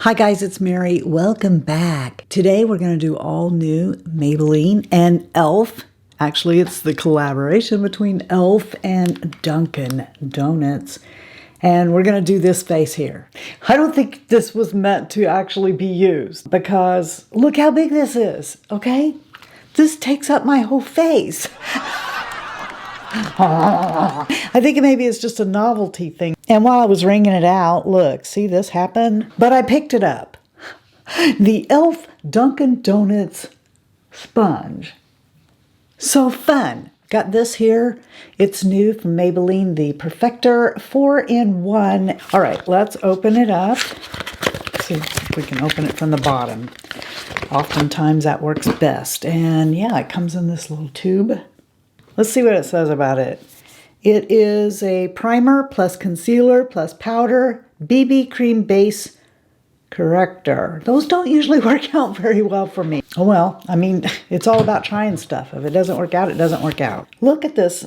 Hi guys, it's Mary. Welcome back. Today we're going to do all new Maybelline and e.l.f. Actually, it's the collaboration between e.l.f. and Dunkin' Donuts. And we're going to do this face here. I don't think this was meant to actually be used because look how big this is, okay? This takes up my whole face. I think maybe it's just a novelty thing. And while I was wringing it out, look, see this happen? But I picked it up. The e.l.f. Dunkin' Donuts sponge. So fun. Got this here. It's new from Maybelline, the Perfector 4-in-1. All right, let's open it up. Let's see if we can open it from the bottom. Oftentimes that works best. And yeah, it comes in this little tube. Let's see what it says about it. It is a primer plus concealer plus powder, BB cream base corrector. Those don't usually work out very well for me. Oh well, I mean, it's all about trying stuff. If it doesn't work out, it doesn't work out. Look at this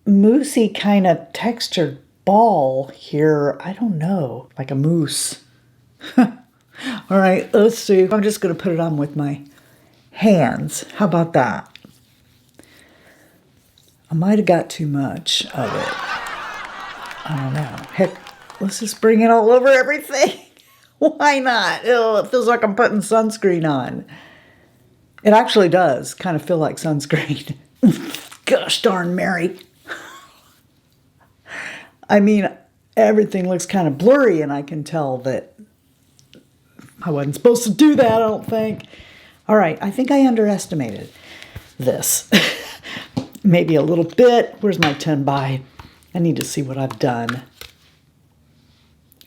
moussey kind of textured ball here. I don't know, like a mousse. All right, let's see. I'm just going to put it on with my hands. How about that? I might have got too much of it. I don't know. Heck, let's just bring it all over everything. Why not? Ew, it feels like I'm putting sunscreen on. It actually does kind of feel like sunscreen. Gosh darn Mary. I mean, everything looks kind of blurry and I can tell that I wasn't supposed to do that, I don't think. All right, I think I underestimated this. Maybe a little bit. Where's my 10 by? I need to see what I've done.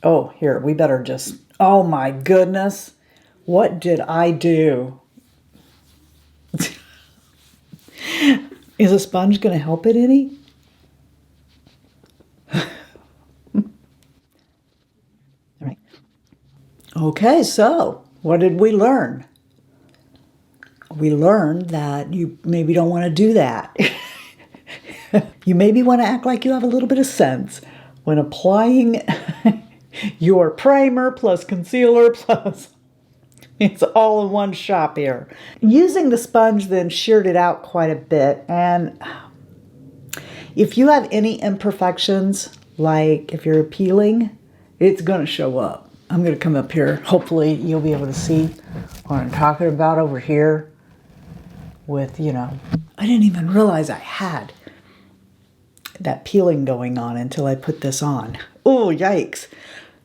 Oh, here, we better just, oh my goodness. What did I do? Is a sponge going to help it any? All right. Okay, so what did we learn? We learned that you maybe don't want to do that. You maybe want to act like you have a little bit of sense when applying your primer plus concealer plus it's all in one shop here. Using the sponge then sheared it out quite a bit, and if you have any imperfections, like if you're peeling, it's going to show up. I'm going to come up here. Hopefully you'll be able to see what I'm talking about over here with, you know, I didn't even realize I had that peeling going on until I put this on. Oh, yikes.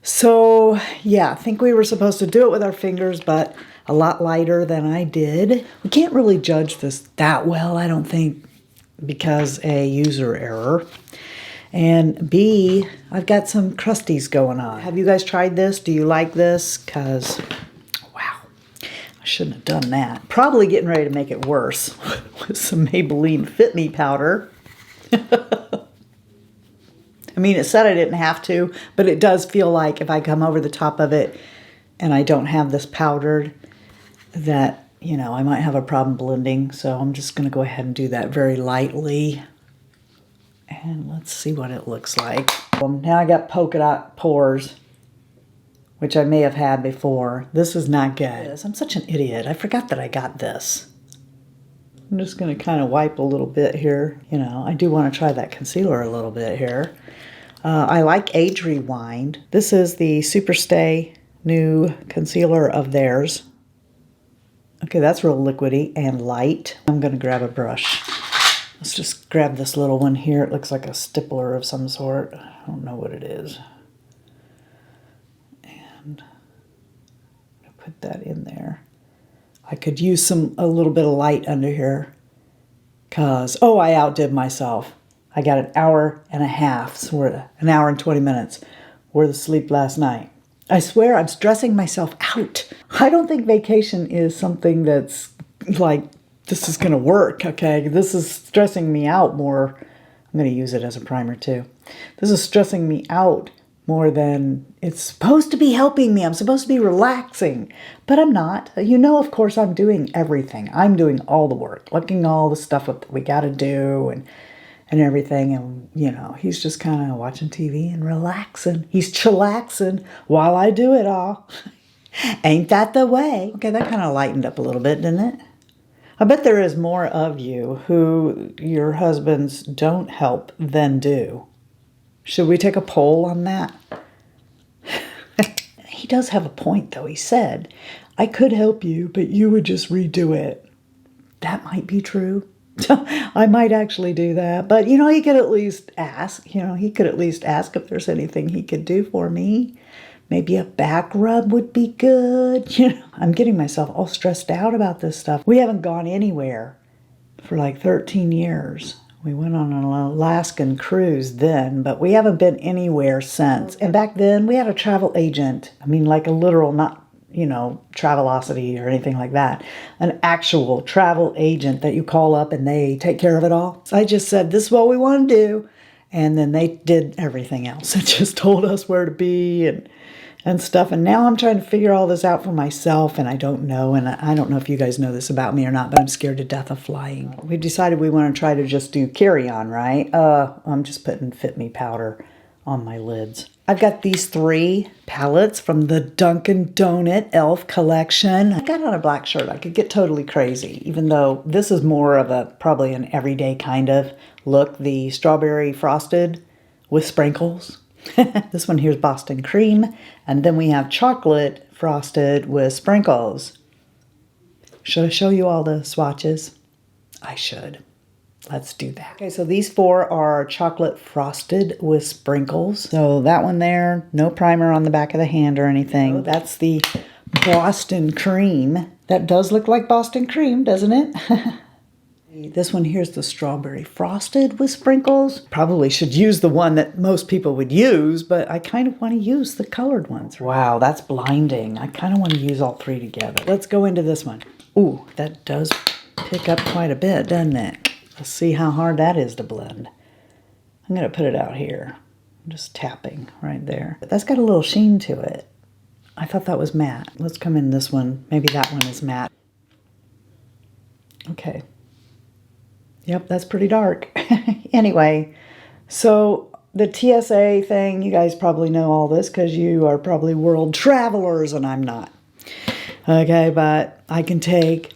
So, yeah, I think we were supposed to do it with our fingers, but a lot lighter than I did. We can't really judge this that well, I don't think, because A, user error, and B, I've got some crusties going on. Have you guys tried this? Do you like this? Because, wow, I shouldn't have done that. Probably getting ready to make it worse with some Maybelline Fit Me Powder. I mean, it said I didn't have to, but it does feel like if I come over the top of it and I don't have this powdered, that, you know, I might have a problem blending. So I'm just going to go ahead and do that very lightly. And let's see what it looks like. Now I got polka dot pores, which I may have had before. This is not good. I'm such an idiot. I forgot that I got this. I'm just going to kind of wipe a little bit here. You know, I do want to try that concealer a little bit here. I like Age Rewind. This is the Superstay new concealer of theirs. Okay, that's real liquidy and light. I'm going to grab a brush. Let's just grab this little one here. It looks like a stippler of some sort. I don't know what it is. And I'll put that in there. I could use a little bit of light under here because, oh, I outdid myself. I got an hour and a half, an hour and 20 minutes worth of sleep last night. I swear I'm stressing myself out. I don't think vacation is something that's like, this is going to work, okay? This is stressing me out more. I'm going to use it as a primer too. This is stressing me out more than it's supposed to be helping me. I'm supposed to be relaxing, but I'm not. You know, of course, I'm doing everything. I'm doing all the work, looking all the stuff that we got to do and everything. And, you know, he's just kind of watching TV and relaxing. He's chillaxing while I do it all. Ain't that the way? Okay, that kind of lightened up a little bit, didn't it? I bet there is more of you who your husbands don't help than do. Should we take a poll on that? He does have a point, though. He said, I could help you, but you would just redo it. That might be true. I might actually do that. But, you know, he could at least ask. You know, he could at least ask if there's anything he could do for me. Maybe a back rub would be good. You know, I'm getting myself all stressed out about this stuff. We haven't gone anywhere for like 13 years. We went on an Alaskan cruise then, but we haven't been anywhere since. And back then, we had a travel agent. I mean, like a literal, not, you know, Travelocity or anything like that. An actual travel agent that you call up and they take care of it all. So I just said, this is what we want to do. And then they did everything else. They just told us where to be and stuff. And now I'm trying to figure all this out for myself, and I don't know. And I don't know if you guys know this about me or not, but I'm scared to death of flying. We decided we want to try to just do carry-on, right? I'm just putting Fit Me Powder on my lids. I've got these 3 palettes from the Dunkin' Donut e.l.f. collection. I got on a black shirt. I could get totally crazy, even though this is more of a probably an everyday kind of look. The strawberry frosted with sprinkles. This one here is Boston cream, and then we have chocolate frosted with sprinkles. Should I show you all the swatches? I should. Let's do that. Okay, so these 4 are chocolate frosted with sprinkles. So that one there, no primer on the back of the hand or anything. Oh, that's the Boston cream. That does look like Boston cream, doesn't it? This one here's the strawberry frosted with sprinkles. Probably should use the one that most people would use, but I kind of want to use the colored ones. Wow, that's blinding. I kind of want to use all 3 together. Let's go into this one. Ooh, that does pick up quite a bit, doesn't it? Let's see how hard that is to blend. I'm going to put it out here. I'm just tapping right there. But that's got a little sheen to it. I thought that was matte. Let's come in this one. Maybe that one is matte. Okay. Yep, that's pretty dark. Anyway, so the TSA thing, you guys probably know all this because you are probably world travelers and I'm not. Okay, but I can take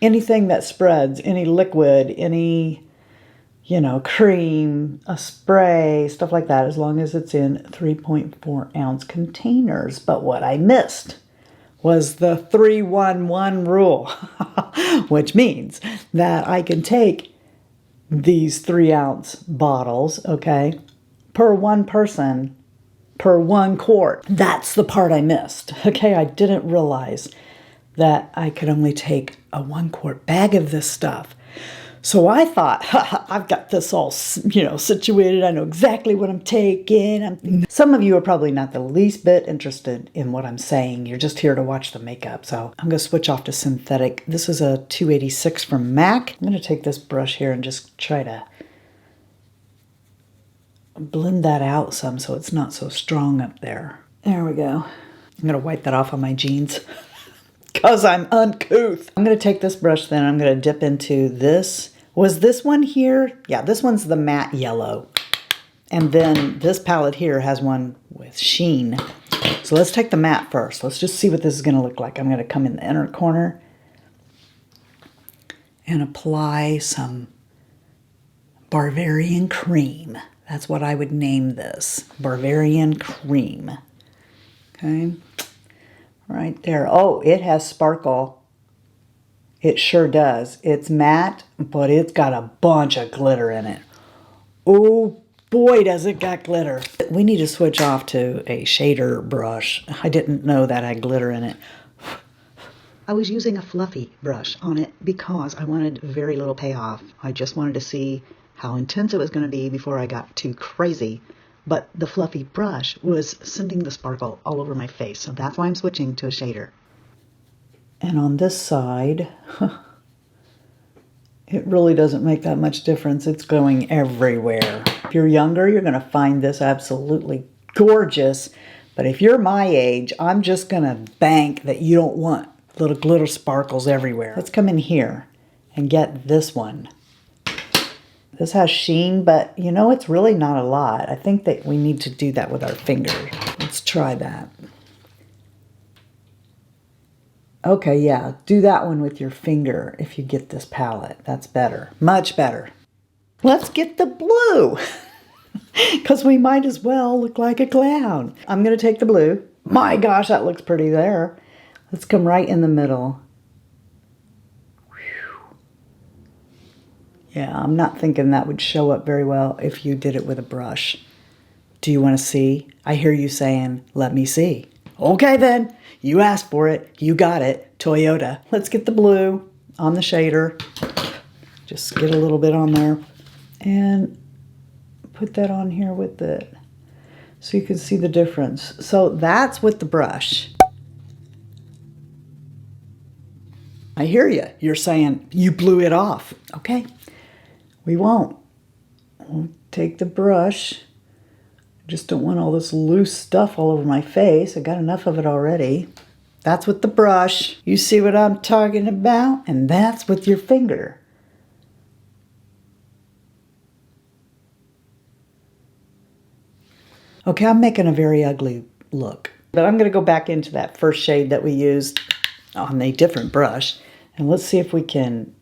anything that spreads, any liquid, any, you know, cream, a spray, stuff like that, as long as it's in 3.4 ounce containers. But what I missed was the 3-1-1 rule, which means that I can take these 3 ounce bottles, okay, per one person, per 1 quart. That's the part I missed, okay? I didn't realize that I could only take a 1 quart bag of this stuff. So I thought, I've got this all, you know, situated. I know exactly what I'm taking. Some of you are probably not the least bit interested in what I'm saying. You're just here to watch the makeup. So I'm going to switch off to synthetic. This is a 286 from MAC. I'm going to take this brush here and just try to blend that out some so it's not so strong up there. There we go. I'm going to wipe that off on my jeans. Because I'm uncouth. I'm going to take this brush then. I'm going to dip into this. Was this one here? Yeah, this one's the matte yellow. And then this palette here has one with sheen. So let's take the matte first. Let's just see what this is going to look like. I'm going to come in the inner corner and apply some Bavarian cream. That's what I would name this. Bavarian cream. Okay. Right there. Oh, it has sparkle. It sure does. It's matte, but it's got a bunch of glitter in it. Oh boy, does it got glitter. We need to switch off to a shader brush. I didn't know that had glitter in it. I was using a fluffy brush on it because I wanted very little payoff. I just wanted to see how intense it was going to be before I got too crazy. But the fluffy brush was sending the sparkle all over my face. So that's why I'm switching to a shader. And on this side, it really doesn't make that much difference. It's going everywhere. If you're younger, you're going to find this absolutely gorgeous. But if you're my age, I'm just going to bank that you don't want little glitter sparkles everywhere. Let's come in here and get this one. This has sheen, but you know, it's really not a lot. I think that we need to do that with our finger. Let's try that. Okay, yeah, do that one with your finger if you get this palette. That's better, much better. Let's get the blue, because we might as well look like a clown. I'm gonna take the blue. My gosh, that looks pretty there. Let's come right in the middle. Yeah, I'm not thinking that would show up very well if you did it with a brush. Do you want to see? I hear you saying, let me see. Okay then, you asked for it, you got it, Toyota. Let's get the blue on the shader. Just get a little bit on there and put that on here with it so you can see the difference. So that's with the brush. I hear you. You're saying you blew it off. Okay. We won't. We'll take the brush. I just don't want all this loose stuff all over my face. I got enough of it already. That's with the brush. You see what I'm talking about? And that's with your finger. Okay, I'm making a very ugly look. But I'm going to go back into that first shade that we used on a different brush. And let's see if we can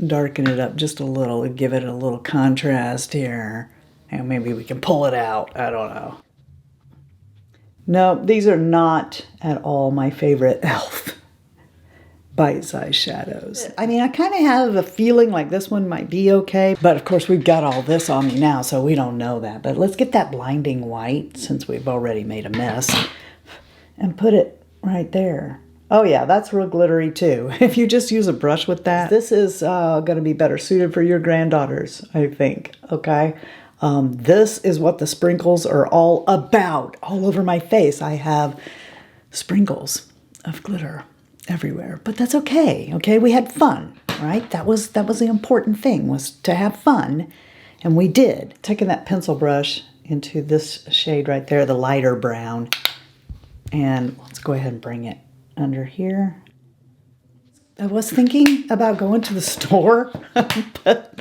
darken it up just a little and give it a little contrast here. And maybe we can pull it out. I don't know. No, these are not at all my favorite e.l.f. bite-sized shadows. I mean, I kind of have a feeling like this one might be okay. But of course, we've got all this on me now, so we don't know that. But let's get that blinding white, since we've already made a mess, and put it right there. Oh yeah, that's real glittery too. If you just use a brush with that, this is going to be better suited for your granddaughters, I think, okay? This is what the sprinkles are all about. All over my face, I have sprinkles of glitter everywhere, but that's okay, okay? We had fun, right? That was the important thing, was to have fun, and we did. Taking that pencil brush into this shade right there, the lighter brown, and let's go ahead and bring it under here. I was thinking about going to the store, but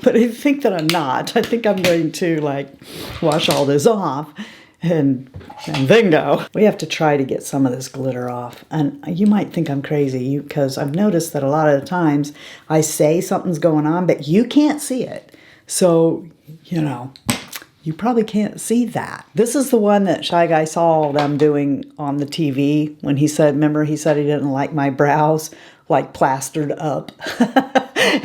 I think that I'm not. I think I'm going to like wash all this off and then go. We have to try to get some of this glitter off. And you might think I'm crazy because I've noticed that a lot of the times I say something's going on, but you can't see it. So, you know, you probably can't see that. This is the one that Shy Guy saw them doing on the TV when he said, remember he said he didn't like my brows like plastered up.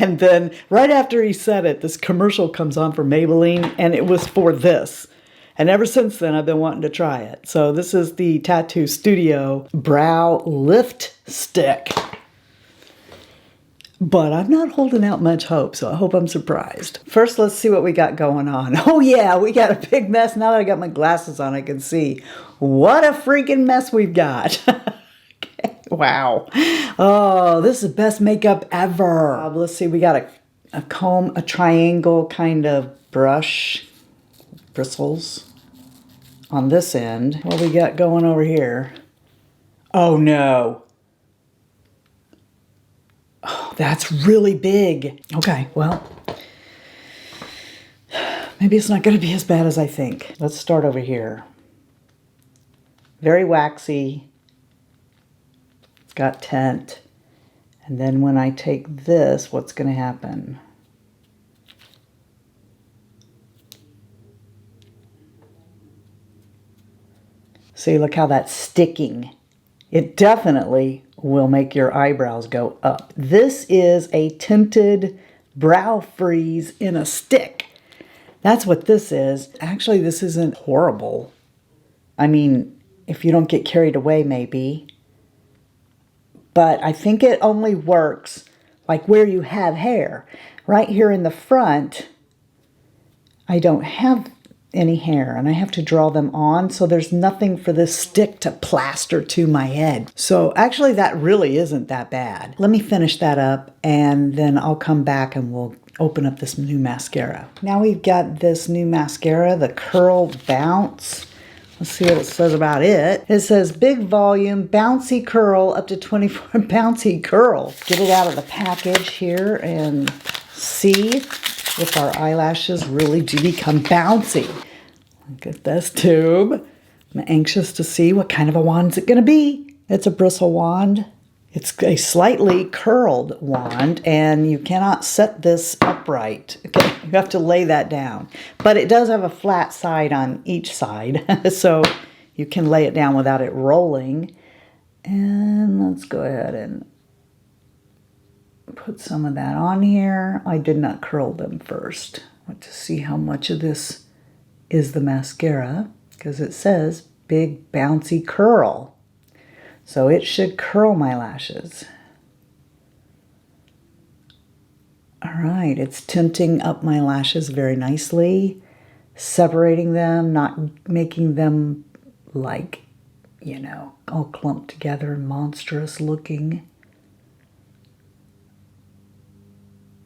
And then right after he said it, this commercial comes on for Maybelline, and it was for this. And ever since then, I've been wanting to try it. So this is the Tattoo Studio Brow Lift Stick. But I'm not holding out much hope, so I hope I'm surprised. First, let's see what we got going on. Oh yeah, we got a big mess. Now that I got my glasses on, I can see what a freaking mess we've got. Okay. Wow. Oh, this is the best makeup ever. Let's see, we got a comb, a triangle kind of brush, bristles on this end. What we got going over here? Oh no. Oh, that's really big. Okay, well, maybe it's not going to be as bad as I think. Let's start over here. Very waxy. It's got tint. And then when I take this, what's going to happen? See, look how that's sticking. It definitely will make your eyebrows go up. This is a tinted brow freeze in a stick. That's what this is. Actually, this isn't horrible. I mean, if you don't get carried away, maybe. But I think it only works like where you have hair. Right here in the front, I don't have any hair, and I have to draw them on, so there's nothing for this stick to plaster to my head. So actually that really isn't that bad. Let me finish that up, and then I'll come back and we'll open up this new mascara. Now we've got this new mascara, the Curl Bounce. Let's see what it says about it. It says big volume, bouncy curl, up to 24 bouncy curl. Get it out of the package here and see if our eyelashes really do become bouncy. Look at this tube. I'm anxious to see what kind of a wand is it going to be. It's a bristle wand. It's a slightly curled wand, and you cannot set this upright. Okay, you have to lay that down. But it does have a flat side on each side, so you can lay it down without it rolling. And let's go ahead and put some of that on here. I did not curl them first. I want to see how much of this is the mascara, because it says big bouncy curl. So it should curl my lashes. All right, it's tinting up my lashes very nicely, separating them, not making them like, you know, all clumped together and monstrous looking.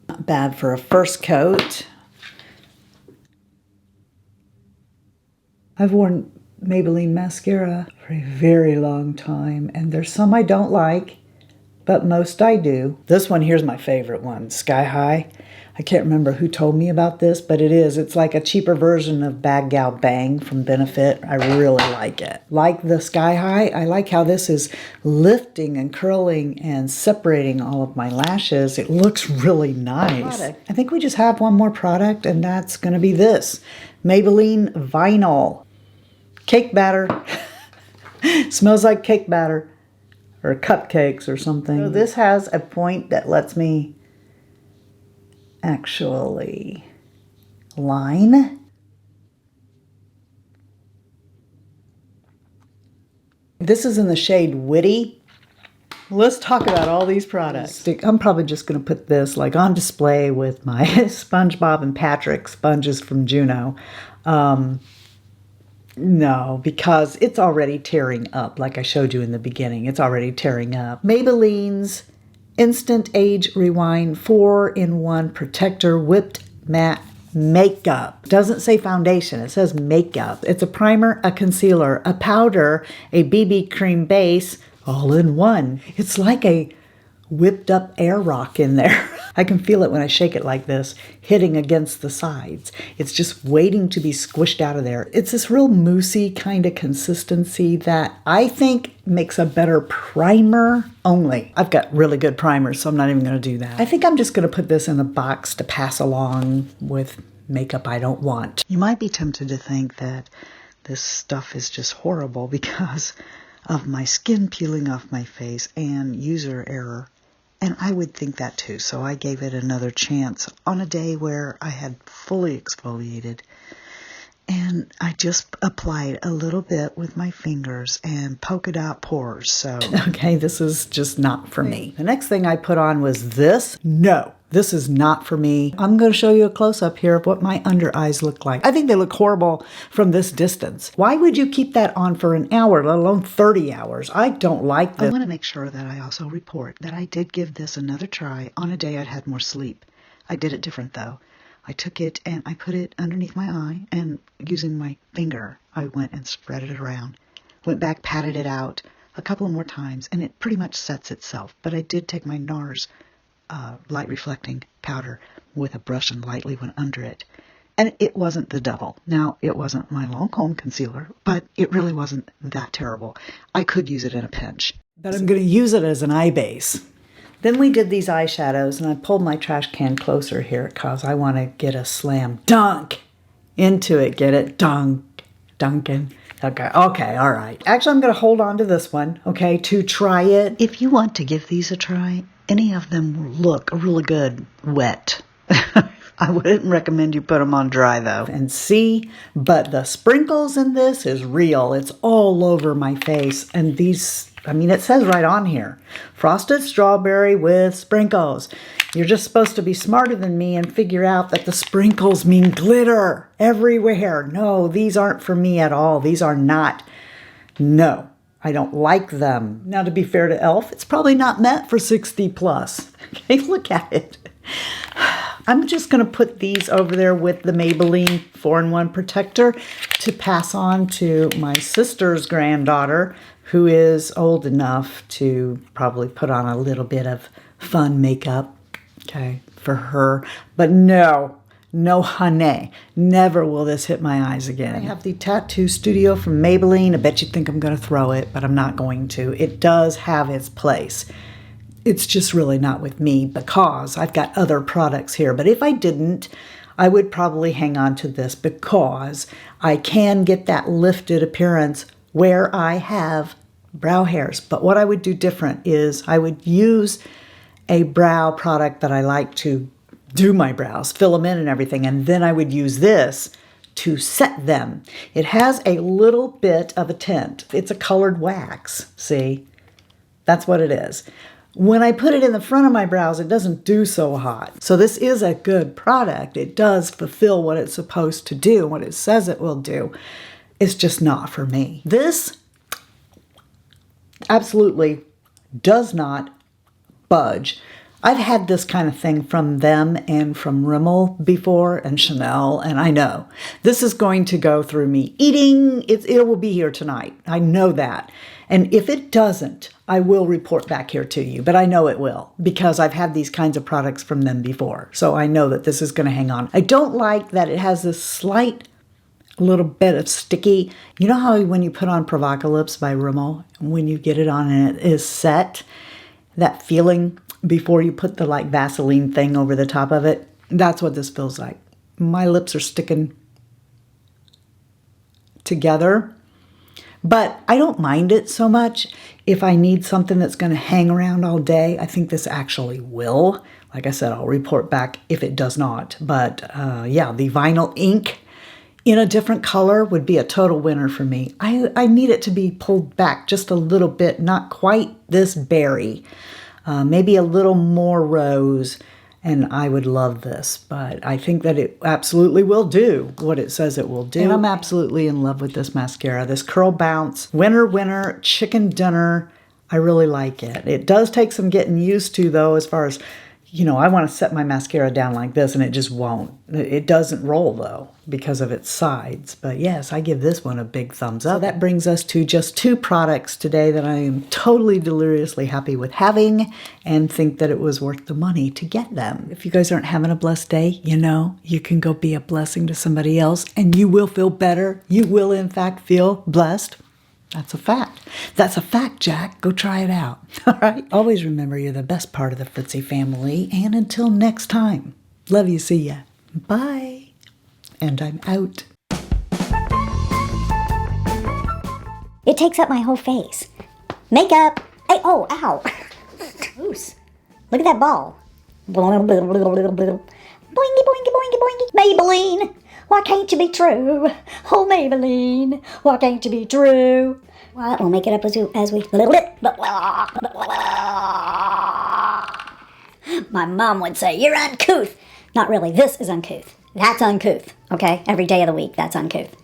Not bad for a first coat. I've worn Maybelline mascara for a very long time, and there's some I don't like, but most I do. This one here's my favorite one, Sky High. I can't remember who told me about this, but it is. It's like a cheaper version of Bad Gal Bang from Benefit. I really like it. Like the Sky High, I like how this is lifting and curling and separating all of my lashes. It looks really nice. I think we just have one more product, and that's going to be this. Maybelline Vinyl. Cake batter. Smells like cake batter or cupcakes or something. So this has a point that lets me actually line. This is in the shade Witty. Let's talk about all these products. I'm probably just going to put this like on display with my SpongeBob and Patrick sponges from Juno. No, because it's already tearing up, like I showed you in the beginning. It's already tearing up. Maybelline's Instant Age Rewind 4-in-1 Protector Whipped Matte Makeup. Doesn't say foundation, it says makeup. It's a primer, a concealer, a powder, a BB cream base, all in one. It's like a whipped up air rock in there. I can feel it when I shake it like this, hitting against the sides. It's just waiting to be squished out of there. It's this real moussey kind of consistency that I think makes a better primer only. I've got really good primers, so I'm not even going to do that. I think I'm just going to put this in a box to pass along with makeup I don't want. You might be tempted to think that this stuff is just horrible because of my skin peeling off my face and user error. And I would think that too, so I gave it another chance on a day where I had fully exfoliated. And I just applied a little bit with my fingers and polka dot pores, so. Okay, this is just not for me. The next thing I put on was this. No, this is not for me. I'm going to show you a close-up here of what my under eyes look like. I think they look horrible from this distance. Why would you keep that on for an hour, let alone 30 hours? I don't like this. I want to make sure that I also report that I did give this another try on a day I'd had more sleep. I did it different though. I took it and I put it underneath my eye, and using my finger, I went and spread it around. Went back, patted it out a couple more times, and it pretty much sets itself. But I did take my NARS light reflecting powder with a brush and lightly went under it. And it wasn't the devil. Now, it wasn't my Lancome concealer, but it really wasn't that terrible. I could use it in a pinch. But I'm going to use it as an eye base. Then we did these eyeshadows, and I pulled my trash can closer here because I want to get a slam dunk into it. Get it? Dunk. Dunkin'. Okay, all right. Actually, I'm going to hold on to this one, okay, to try it. If you want to give these a try, any of them will look really good wet. I wouldn't recommend you put them on dry, though. And see, but the sprinkles in this is real. It's all over my face. And these, I mean, it says right on here, frosted strawberry with sprinkles. You're just supposed to be smarter than me and figure out that the sprinkles mean glitter everywhere. No, these aren't for me at all. These are not. No, I don't like them. Now, to be fair to e.l.f., it's probably not meant for 60 plus. Okay, look at it. I'm just going to put these over there with the Maybelline 4-in-1 Protector to pass on to my sister's granddaughter, who is old enough to probably put on a little bit of fun makeup, okay, for her. But no, No honey, never will this hit my eyes again. I have the Tattoo Studio from Maybelline. I bet you think I'm going to throw it, but I'm not going to. It does have its place. It's just really not with me because I've got other products here. But if I didn't, I would probably hang on to this because I can get that lifted appearance where I have brow hairs. But what I would do different is I would use a brow product that I like to do my brows, fill them in and everything, and then I would use this to set them. It has a little bit of a tint. It's a colored wax, see? That's what it is. When I put it in the front of my brows, it doesn't do so hot. So this is a good product. It does fulfill what it's supposed to do, what it says it will do. It's just not for me. This absolutely does not budge. I've had this kind of thing from them and from Rimmel before and Chanel, and I know this is going to go through me eating. It will be here tonight. I know that. And if it doesn't, I will report back here to you, but I know it will because I've had these kinds of products from them before. So I know that this is going to hang on. I don't like that it has this slight little bit of sticky. You know how when you put on Provocalips by Rimmel, when you get it on and it is set, that feeling before you put the like Vaseline thing over the top of it? That's what this feels like. My lips are sticking together. But I don't mind it so much. If I need something that's going to hang around all day, I think this actually will. Like I said, I'll report back if it does not. But yeah, the vinyl ink in a different color would be a total winner for me. I need it to be pulled back just a little bit, not quite this berry. Maybe a little more rose. And I would love this, but I think that it absolutely will do what it says it will do. And I'm absolutely in love with this mascara. This Curl Bounce Winner Chicken Dinner. I really like it. It does take some getting used to though, as far as, you know, I want to set my mascara down like this and it just won't. It doesn't roll though because of its sides. But yes, I give this one a big thumbs up. So that brings us to just 2 products today that I am totally deliriously happy with having and think that it was worth the money to get them. If you guys aren't having a blessed day, you know, you can go be a blessing to somebody else and you will feel better. You will in fact feel blessed. That's a fact. That's a fact, Jack. Go try it out. All right? Always remember you're the best part of the Fritzy family. And until next time, love you, see ya. Bye. And I'm out. It takes up my whole face. Makeup. Hey, oh, ow. Loose. Look at that ball. Boingy, boingy, boingy, boingy. Maybelline. Why can't you be true? Oh, Maybelline, why can't you be true? What? We'll make it up as we... My mom would say, you're uncouth. Not really. This is uncouth. That's uncouth, okay? Every day of the week, that's uncouth.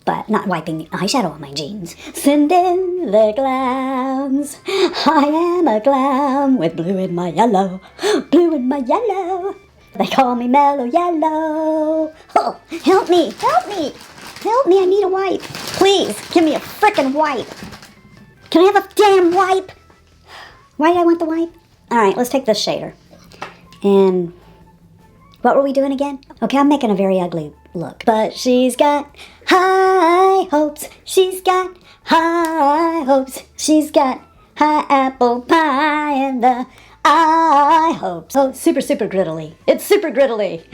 But not wiping eyeshadow on my jeans. Send in the clowns. I am a clown with blue in my yellow. Blue in my yellow. They call me Mellow Yellow. Oh, help me, help me. Help me, I need a wipe. Please, give me a frickin' wipe. Can I have a damn wipe? Why did I want the wipe? All right, let's take this shader. And what were we doing again? Okay, I'm making a very ugly look. But she's got high hopes. She's got high hopes. She's got high apple pie in the I hope so. Super griddly. It's super griddly.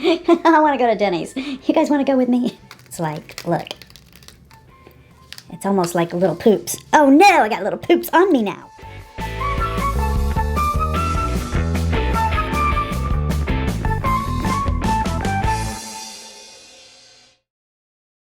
I want to go to Denny's. You guys want to go with me? It's like, look. It's almost like little poops. Oh no, I got little poops on me now.